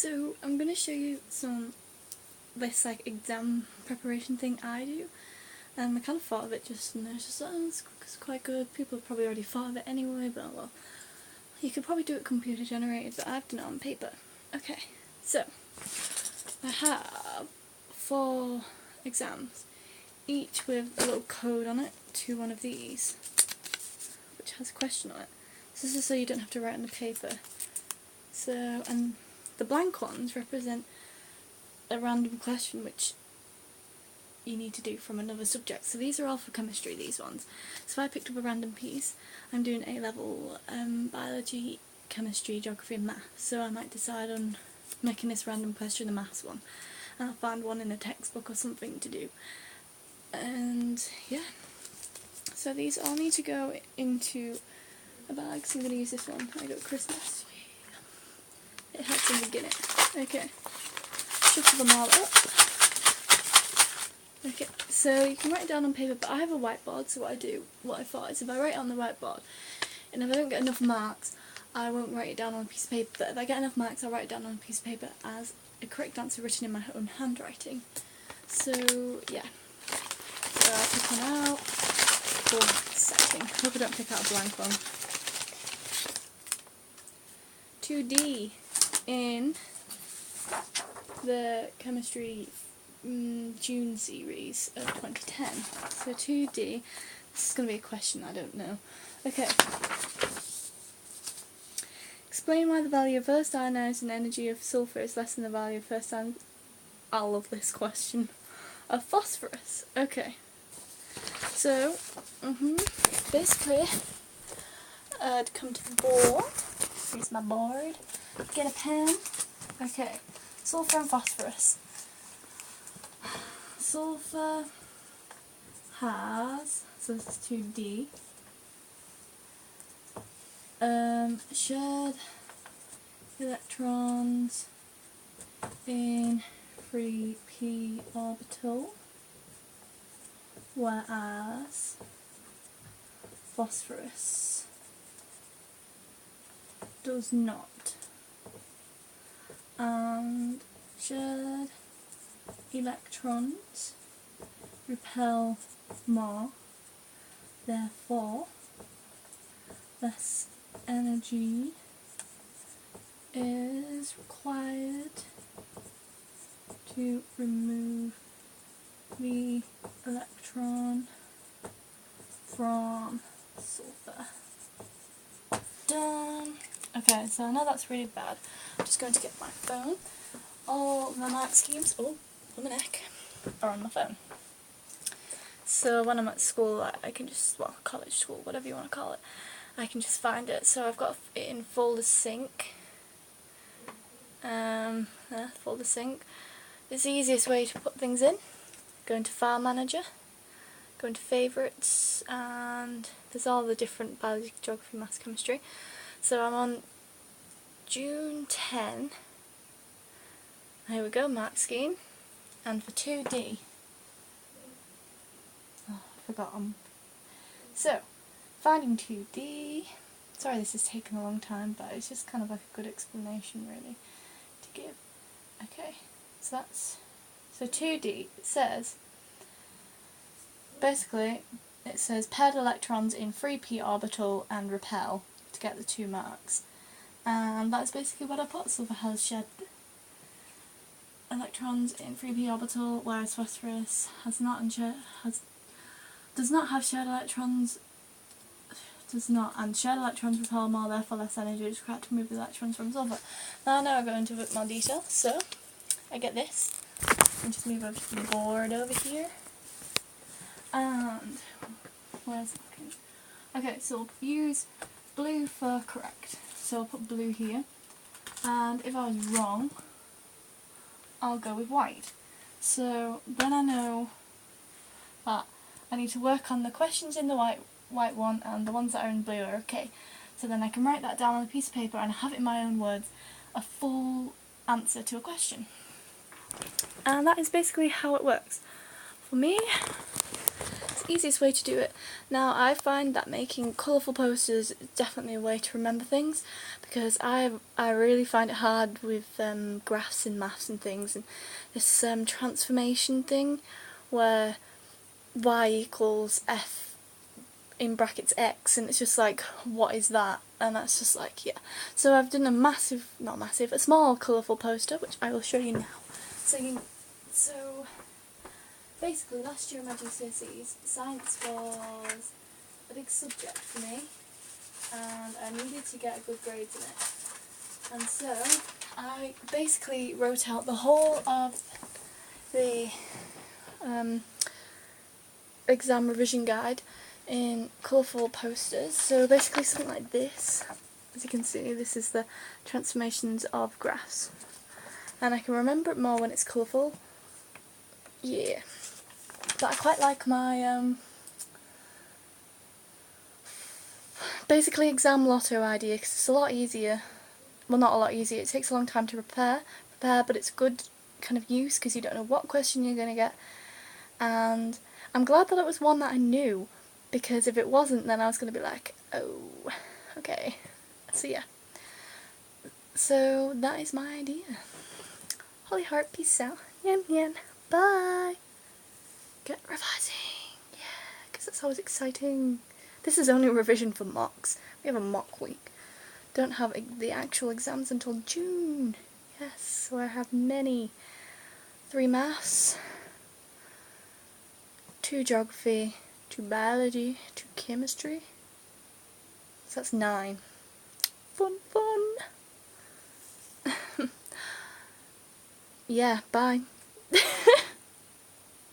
So I'm going to show you this exam preparation thing I do. I kind of thought of it just and I was just it's quite good. People have probably already thought of it anyway, but well, you could probably do it computer generated, but I've done it on paper. Okay, so I have 4 exams, each with a little code on it to one of these, which has a question on it. So this is so you don't have to write on the paper. So, and the blank ones represent a random question which you need to do from another subject. So these are all for chemistry, these ones. So if I picked up a random piece, I'm doing A-level biology, chemistry, geography and maths. So I might decide on making this random question a maths one. And I'll find one in a textbook or something to do. And yeah. So these all need to go into a bag, so I'm going to use this one. I got Christmas. It helps them begin it. Okay. Shuffle them all up. Okay, so you can write it down on paper, but I have a whiteboard, so what I thought is if I write it on the whiteboard, and if I don't get enough marks, I won't write it down on a piece of paper, but if I get enough marks, I'll write it down on a piece of paper as a correct answer written in my own handwriting. So, yeah. So I'll pick one out. Oh, exciting. Hope I don't pick out a blank one. 2D in the chemistry June series of 2010. So 2D, this is going to be a question I don't know. Okay. Explain why the value of first ionizing energy of sulfur is less than the value of first I love this question. Of phosphorus. Okay. So, basically, I'd come to the board. Here's my board. Get a pen. Okay. Sulfur and phosphorus. Sulfur has, so this is 2D, shared electrons in free p orbital, whereas phosphorus does not, and shared electrons repel more, therefore less energy is required to remove the electron from sulfur. Done. Okay, so I know that's really bad. I'm just going to get my phone. All my mark schemes, on my neck, are on my phone. So when I'm at school, I can just, well, college, school, whatever you want to call it, I can just find it. So I've got it in folder sync. Folder sync. It's the easiest way to put things in. Go into File Manager, go into Favourites, and there's all the different biology, geography, maths, chemistry. So I'm on June 10. Here we go, mark scheme. And for 2D, I forgot them. So, finding 2D, sorry this is taking a long time, but it's just kind of like a good explanation really to give. Okay, so 2D, it says, basically, it says paired electrons in free p orbital and repel to get the 2 marks. And that's basically what I put. Sulfur has shared electrons in free p orbital, whereas phosphorus does not have shared electrons, and shared electrons repel more, therefore less energy is required to move the electrons from sulfur. Now I go into a bit more detail, so I get this, and just move over to the board over here, and where's it looking? Okay, so we'll use blue for correct, so I'll put blue here, and if I was wrong, I'll go with white. So then I know that I need to work on the questions in the white one and the ones that are in blue are okay. So then I can write that down on a piece of paper and have it in my own words, a full answer to a question. And that is basically how it works. For me, it's easiest way to do it. Now, I find that making colourful posters is definitely a way to remember things, because I really find it hard with graphs and maths and things, and this transformation thing where y equals f in brackets x, and it's just like, what is that? And that's just like, yeah. So I've done a small colourful poster, which I will show you now. So basically, last year in my GCSEs, science was a big subject for me, and I needed to get good grades in it. And so I basically wrote out the whole of the exam revision guide in colourful posters. So basically something like this. As you can see, this is the transformations of graphs. And I can remember it more when it's colourful. Yeah. But I quite like my basically exam lotto idea, because it's a lot easier. Well, not a lot easier, it takes a long time to prepare, but it's good kind of use because you don't know what question you're going to get. And I'm glad that it was one that I knew, because if it wasn't, then I was going to be like, oh, okay. So yeah. So that is my idea. Holly Heart, peace out. Yan yan. Bye. Get revising. Yeah, because it's always exciting. This is only a revision for mocks. We have a mock week. Don't have the actual exams until June. Yes, so I have many. 3 maths, 2 geography, 2 biology, 2 chemistry. So that's 9. Fun, fun. Yeah, bye.